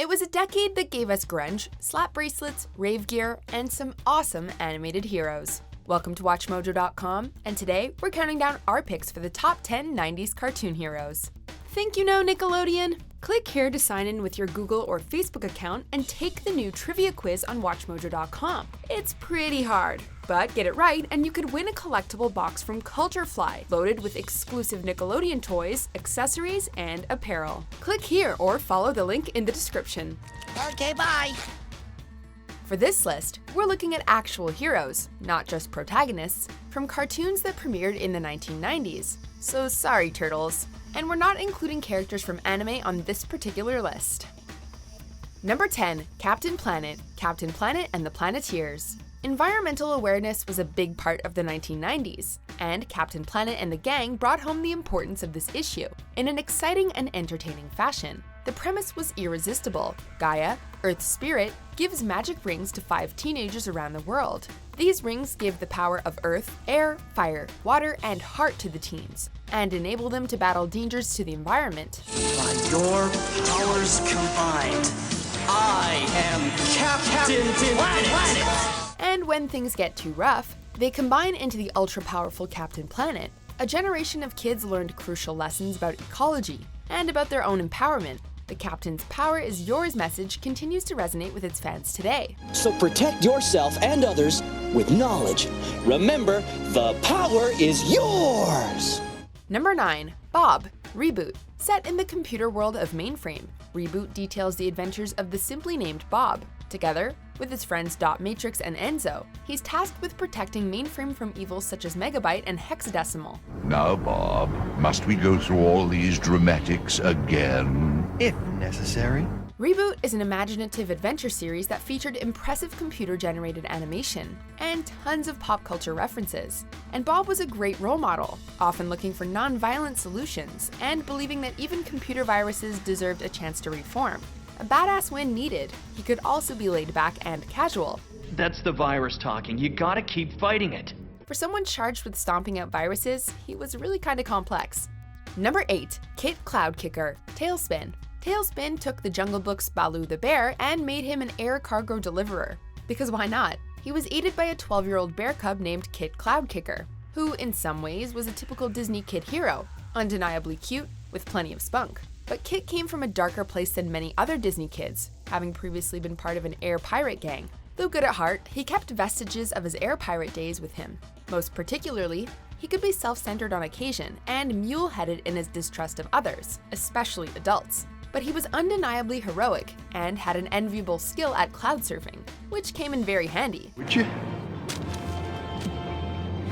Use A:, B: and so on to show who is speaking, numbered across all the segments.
A: It was a decade that gave us grunge, slap bracelets, rave gear, and some awesome animated heroes. Welcome to WatchMojo.com, and today we're counting down our picks for the top 10 90s cartoon heroes. Think you know Nickelodeon? Click here to sign in with your Google or Facebook account and take the new trivia quiz on WatchMojo.com. It's pretty hard, but get it right and you could win a collectible box from Culturefly, loaded with exclusive Nickelodeon toys, accessories, and apparel. Click here or follow the link in the description.
B: Okay, bye!
A: For this list, we're looking at actual heroes, not just protagonists, from cartoons that premiered in the 1990s. So sorry, turtles. And we're not including characters from anime on this particular list. Number 10, Captain Planet and the Planeteers. Environmental awareness was a big part of the 1990s, and Captain Planet and the gang brought home the importance of this issue in an exciting and entertaining fashion. The premise was irresistible. Gaia, Earth's spirit, gives magic rings to 5 teenagers around the world. These rings give the power of earth, air, fire, water, and heart to the teens, and enable them to battle dangers to the environment.
C: By your powers combined, I am Captain Planet!
A: And when things get too rough, they combine into the ultra-powerful Captain Planet. A generation of kids learned crucial lessons about ecology and about their own empowerment. The Captain's Power is Yours message continues to resonate with its fans today.
D: So protect yourself and others with knowledge. Remember, the power is yours!
A: Number 9, Bob, Reboot. Set in the computer world of Mainframe, Reboot details the adventures of the simply named Bob. Together with his friends Dot Matrix and Enzo, he's tasked with protecting Mainframe from evils such as Megabyte and Hexadecimal.
E: Now, Bob, must we go through all these dramatics again?
F: If necessary.
A: Reboot is an imaginative adventure series that featured impressive computer-generated animation and tons of pop culture references. And Bob was a great role model, often looking for non-violent solutions and believing that even computer viruses deserved a chance to reform. A badass when needed, he could also be laid back and casual.
G: That's the virus talking. You gotta keep fighting it.
A: For someone charged with stomping out viruses, he was really kinda complex. Number 8, KITT Cloudkicker, Tailspin. Tailspin took the Jungle Book's Baloo the bear and made him an air cargo deliverer. Because why not? He was aided by a 12-year-old bear cub named KITT Cloudkicker, who in some ways was a typical Disney kid hero, undeniably cute, with plenty of spunk. But KITT came from a darker place than many other Disney kids, having previously been part of an air pirate gang. Though good at heart, he kept vestiges of his air pirate days with him. Most particularly, he could be self-centered on occasion and mule-headed in his distrust of others, especially adults. But he was undeniably heroic and had an enviable skill at cloud surfing, which came in very handy.
E: Would you?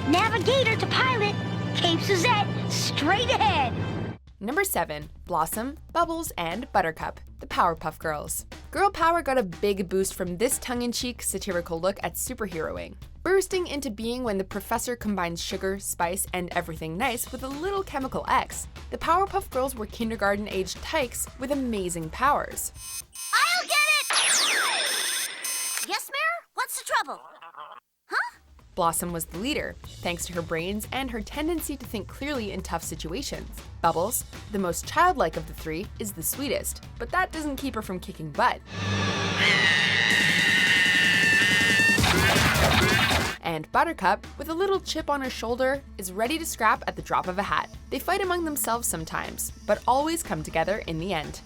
B: Navigator to pilot, Cape Suzette, straight ahead!
A: Number 7, Blossom, Bubbles, and Buttercup, the Powerpuff Girls. Girl power got a big boost from this tongue-in-cheek, satirical look at superheroing, bursting into being when the professor combines sugar, spice, and everything nice with a little chemical X. The Powerpuff Girls were kindergarten-aged tykes with amazing powers.
B: I'll get it! Yes, Mayor? What's the trouble? Huh?
A: Blossom was the leader, thanks to her brains and her tendency to think clearly in tough situations. Bubbles, the most childlike of the three, is the sweetest, but that doesn't keep her from kicking butt. And Buttercup, with a little chip on her shoulder, is ready to scrap at the drop of a hat. They fight among themselves sometimes, but always come together in the end.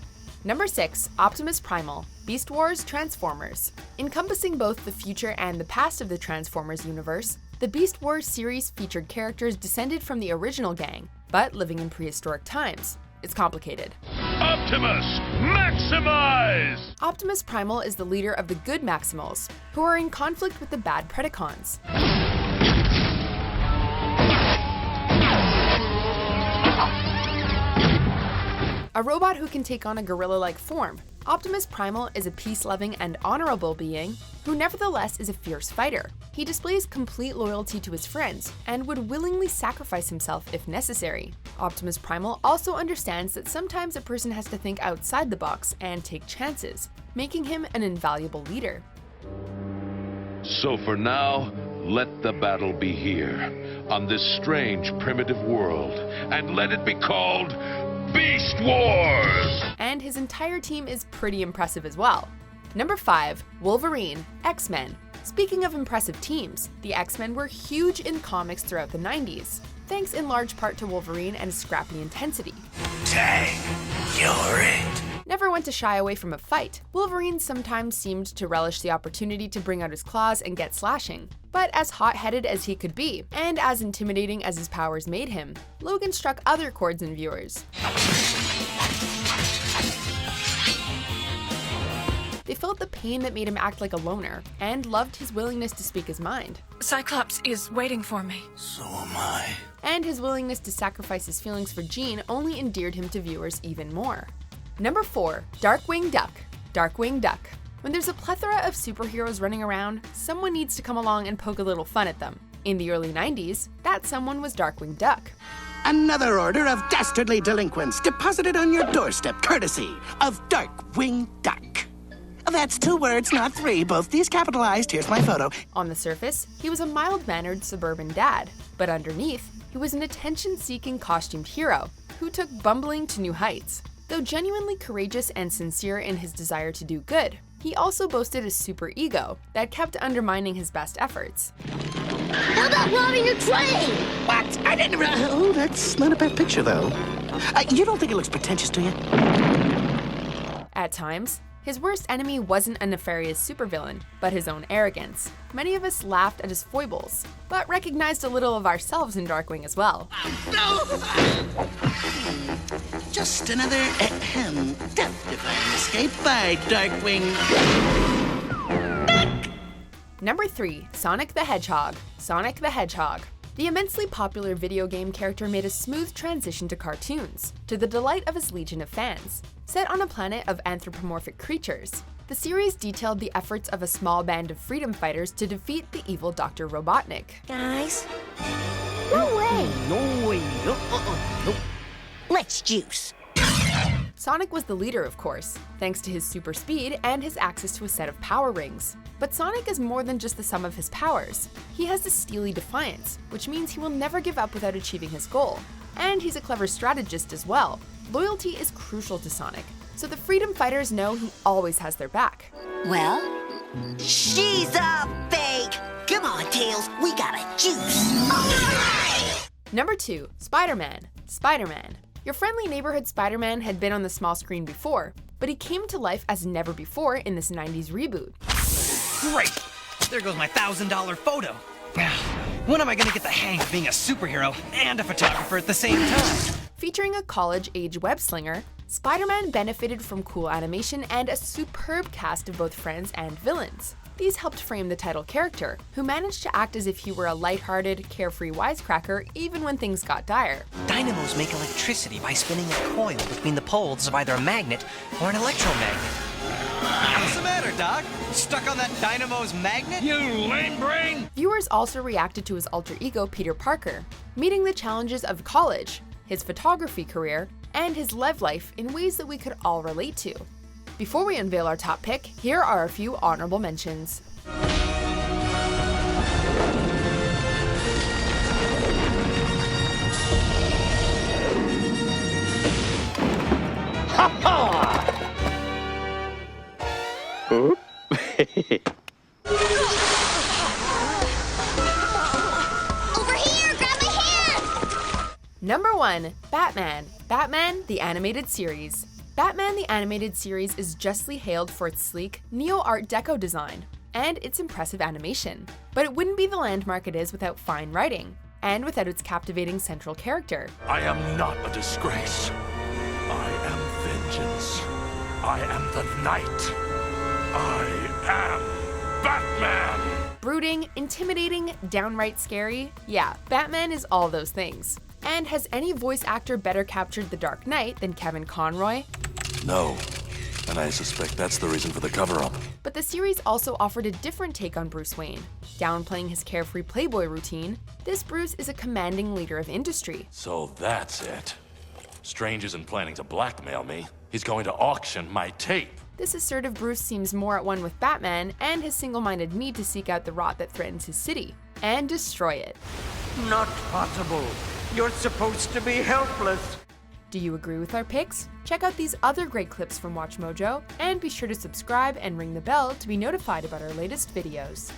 A: Number 6, Optimus Primal, Beast Wars Transformers. Encompassing both the future and the past of the Transformers universe, the Beast Wars series featured characters descended from the original gang, but living in prehistoric times. It's complicated.
E: Optimus, maximize!
A: Optimus Primal is the leader of the good Maximals, who are in conflict with the bad Predacons. A robot who can take on a gorilla-like form, Optimus Primal is a peace-loving and honorable being who nevertheless is a fierce fighter. He displays complete loyalty to his friends and would willingly sacrifice himself if necessary. Optimus Primal also understands that sometimes a person has to think outside the box and take chances, making him an invaluable leader.
E: So for now, let the battle be here, on this strange primitive world, and let it be called Beast Wars!
A: And his entire team is pretty impressive as well. Number 5. Wolverine XMen. Speaking of impressive teams, the X-Men were huge in comics throughout the 90s, thanks in large part to Wolverine and his scrappy intensity.
C: Dang, you're it.
A: Never went to shy away from a fight, Wolverine sometimes seemed to relish the opportunity to bring out his claws and get slashing. But as hot-headed as he could be, and as intimidating as his powers made him, Logan struck other chords in viewers. They felt the pain that made him act like a loner, and loved his willingness to speak his mind.
F: Cyclops is waiting for me.
C: So am I.
A: And his willingness to sacrifice his feelings for Jean only endeared him to viewers even more. Number 4. Darkwing Duck. Darkwing Duck. When there's a plethora of superheroes running around, someone needs to come along and poke a little fun at them. In the early 90s, that someone was Darkwing Duck.
H: Another order of dastardly delinquents deposited on your doorstep courtesy of Darkwing Duck. That's 2 words, not 3, both these capitalized. Here's my photo.
A: On the surface, he was a mild-mannered suburban dad, but underneath, he was an attention-seeking costumed hero who took bumbling to new heights. Though genuinely courageous and sincere in his desire to do good, he also boasted a super ego that kept undermining his best efforts.
B: How about robbing a train?
H: What? I didn't. Oh, that's not a bad picture, though. You don't think it looks pretentious, do you?
A: At times, his worst enemy wasn't a nefarious supervillain, but his own arrogance. Many of us laughed at his foibles, but recognized a little of ourselves in Darkwing as well.
H: No! Just another death-defying escape by Darkwing.
A: Number 3. Sonic the Hedgehog. Sonic the Hedgehog. The immensely popular video game character made a smooth transition to cartoons, to the delight of his legion of fans. Set on a planet of anthropomorphic creatures, the series detailed the efforts of a small band of freedom fighters to defeat the evil Dr. Robotnik.
B: Guys? No way.
H: No way. No.
B: Let's juice.
A: Sonic was the leader, of course, thanks to his super speed and his access to a set of power rings. But Sonic is more than just the sum of his powers. He has a steely defiance, which means he will never give up without achieving his goal. And he's a clever strategist as well. Loyalty is crucial to Sonic, so the freedom fighters know he always has their back.
B: Well, she's a fake. Come on, Tails, we gotta juice.
A: Number 2. SpiderMan. SpiderMan. Your friendly neighborhood Spider-Man had been on the small screen before, but he came to life as never before in this 90s reboot.
I: Great! There goes my $1,000 photo. When am I gonna get the hang of being a superhero and a photographer at the same time?
A: Featuring a college-age web-slinger, Spider-Man benefited from cool animation and a superb cast of both friends and villains. These helped frame the title character, who managed to act as if he were a lighthearted, carefree wisecracker even when things got dire.
I: Dynamos make electricity by spinning a coil between the poles of either a magnet or an electromagnet. What's the matter, Doc? Stuck on that dynamo's magnet?
E: You lame brain!
A: Viewers also reacted to his alter ego Peter Parker, meeting the challenges of college, his photography career, and his love life in ways that we could all relate to. Before we unveil our top pick, here are a few honorable mentions.
B: Over here, grab my hand.
A: Number 1. Batman. Batman, the Animated Series. Batman the Animated Series is justly hailed for its sleek, neo-Art Deco design and its impressive animation. But it wouldn't be the landmark it is without fine writing, and without its captivating central character.
J: I am not a disgrace. I am vengeance. I am the knight. I am Batman!
A: Brooding, intimidating, downright scary? Yeah, Batman is all those things. And has any voice actor better captured the Dark Knight than Kevin Conroy?
J: No. And I suspect that's the reason for the cover-up.
A: But the series also offered a different take on Bruce Wayne. Downplaying his carefree playboy routine, this Bruce is a commanding leader of industry.
J: So that's it. Strange isn't planning to blackmail me. He's going to auction my tape.
A: This assertive Bruce seems more at one with Batman and his single-minded need to seek out the rot that threatens his city, and destroy it.
K: Not possible. You're supposed to be helpless.
A: Do you agree with our picks? Check out these other great clips from WatchMojo, and be sure to subscribe and ring the bell to be notified about our latest videos.